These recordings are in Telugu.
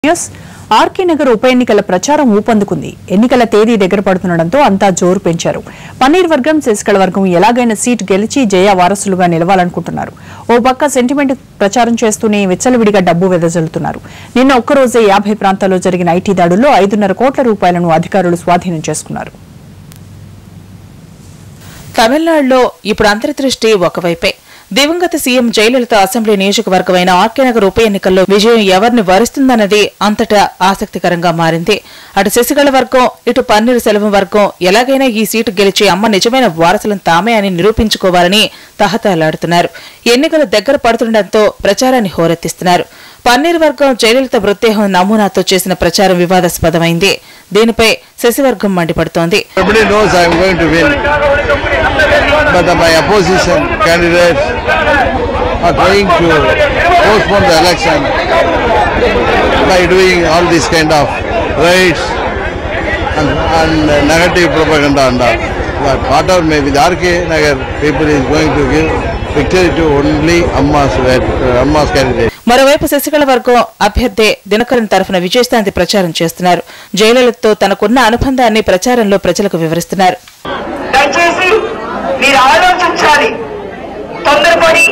న్యూస్. ఆర్కే నగర్ ఉప ఎన్నికల ప్రచారం ఊపందుకుంది. ఎన్నికల తేదీ దగ్గర పడుతుండటంతో అంతా జోరు పెంచారు. పన్నీర్ వర్గం, శశికళ వర్గం ఎలాగైనా సీటు గెలిచి జయ వారసులుగా నిలవాలనుకుంటున్నారు. ఓ పక్క సెంటిమెంట్ ప్రచారం చేస్తూనే విచ్చలవిడిగా డబ్బు వెదజల్లుతున్నారు. నిన్న ఒక్కరోజే 50 ప్రాంతాల్లో జరిగిన ఐటీ దాడుల్లో 5.5 కోట్ల రూపాయలను అధికారులు స్వాధీనం చేసుకున్నారు. తమిళనాడులో ఇప్పుడు అంతర్దృష్టి ఒకవైపే. దివంగత సీఎం జయలలిత అసెంబ్లీ నియోజకవర్గమైన ఆర్కే నగర్ ఉప ఎన్నికల్లో విజయం ఎవరిని వరిస్తుందన్నది అంతటా ఆసక్తికరంగా మారింది. అటు శశికళ వర్గం, ఇటు పన్నీర్ సెల్వం వర్గం ఎలాగైనా ఈ సీటు గెలిచి అమ్మ నిజమైన వారసులను తామే అని నిరూపించుకోవాలని తహతలాడుతున్నారు. ఎన్నికలు దగ్గర పడుతుండటంతో ప్రచారాన్ని హోరెత్తిస్తున్నారు. పన్నీర్ వర్గం జయలలిత మృతదేహం నమూనాతో చేసిన ప్రచారం వివాదాస్పదమైంది. దీనిపై శశివర్గం మండిపడుతోంది. But my opposition candidates are trying to postpone the election by doing all this kind of raids and negative propaganda and all. But whatever may be, the RK Nagar people is going to give victory to only Amma's candidate. మరోవైపు శశికళ వర్గం అభ్యర్థి దినకరన్ తరఫున విజయశాంతి ప్రచారం చేస్తున్నారు. జయలలితతో తనకున్న అనుబంధాన్ని ప్రచారంలో ప్రజలకు వివరిస్తున్నారు. దయచేసి మీరు ఆలోచించాలి. తొందరపడి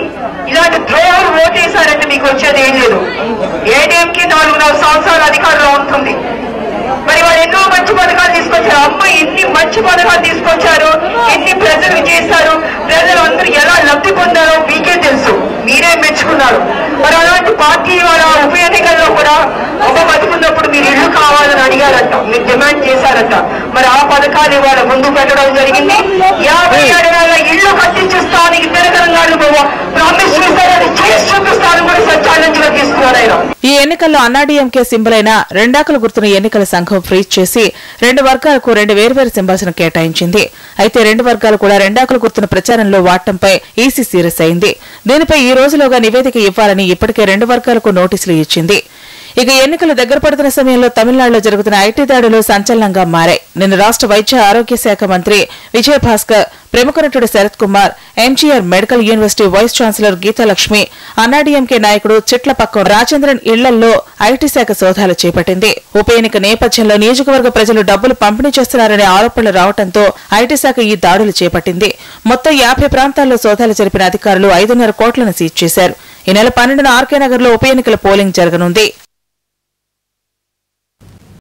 ఇలాంటి ద్రోహులు ఓటేశారంటే మీకు వచ్చేది ఏం లేదు. ఏడీఎంకి 4.5 సంవత్సరాల అధికారంలో ఉంటుంది. మరి వాళ్ళు ఎన్నో మంచి పథకాలు తీసుకొచ్చారు. అమ్మ ఎన్ని మంచి పథకాలు తీసుకొచ్చారు, ఎన్ని ప్రజలు చేశారు, ప్రజలు అందరూ ఎలా లబ్ధి పొందారో మీకే తెలుసు, మీరే మెచ్చుకున్నారు. మరి అలాంటి పార్టీ వాళ్ళ ఉప ఎన్నికల్లో కూడా అమ్మ బతుకున్నప్పుడు మీరు ఇల్లు కావాలని అడిగారంట, మీరు డిమాండ్ చేశారంట. మరి ఆ పథకాలు ఇవాళ ముందు పెట్టడం జరిగింది. 57,000 ఇళ్లు కట్టించేస్తానికి తెలంగాణలో ప్రామిస్ చేశారని చేసి చూపిస్తాను కూడా ఛాలెంజ్ గా తీసుకున్నారు ఆయన. ఈ ఎన్నికల్లో అన్నాడీఎంకే సింబల్ అయిన రెండాకులు గుర్తున్న ఎన్నికల సంఘం ఫ్రీజ్ చేసి 2 వర్గాలకు 2 వేర్వేరు సింబల్స్ ను కేటాయించింది. అయితే 2 వర్గాలు కూడా రెండాకులు గుర్తున్న ప్రచారంలో వాడటంపై ఈసీ సీరియస్ అయింది. దీనిపై ఈ రోజులోగా నివేదిక ఇవ్వాలని ఇప్పటికే 2 వర్గాలకు నోటీసులు ఇచ్చింది. ఇక ఎన్నికలు దగ్గర పడుతున్న సమయంలో తమిళనాడులో జరుగుతున్న ఐటీ దాడులు సంచలనంగా మారాయి. నిన్న రాష్ట్ర వైద్య ఆరోగ్య శాఖ మంత్రి విజయభాస్కర్, ప్రముఖ నటుడు Sarath Kumar, MGR medical university vice chancellor Geethalakshmi, AIADMK నాయకుడు చిట్లపక్కం రాజేంద్రన్ ఇళ్లల్లో ఐటీ శాఖ సోదాలు చేపట్టింది. ఉప ఎన్నిక నేపథ్యంలో నియోజకవర్గ ప్రజలు డబ్బులు పంపిణీ చేస్తున్నారనే ఆరోపణలు రావడంతో ఐటీ శాఖ ఈ దాడులు చేపట్టింది. మొత్తం 50 ప్రాంతాల్లో సోదాలు జరిపిన అధికారులు 5.5 కోట్లను సీజ్ చేశారు. ఈ నెల 12న ఆర్కే నగర్ లో ఉప ఎన్నికల పోలింగ్ జరగనుంది.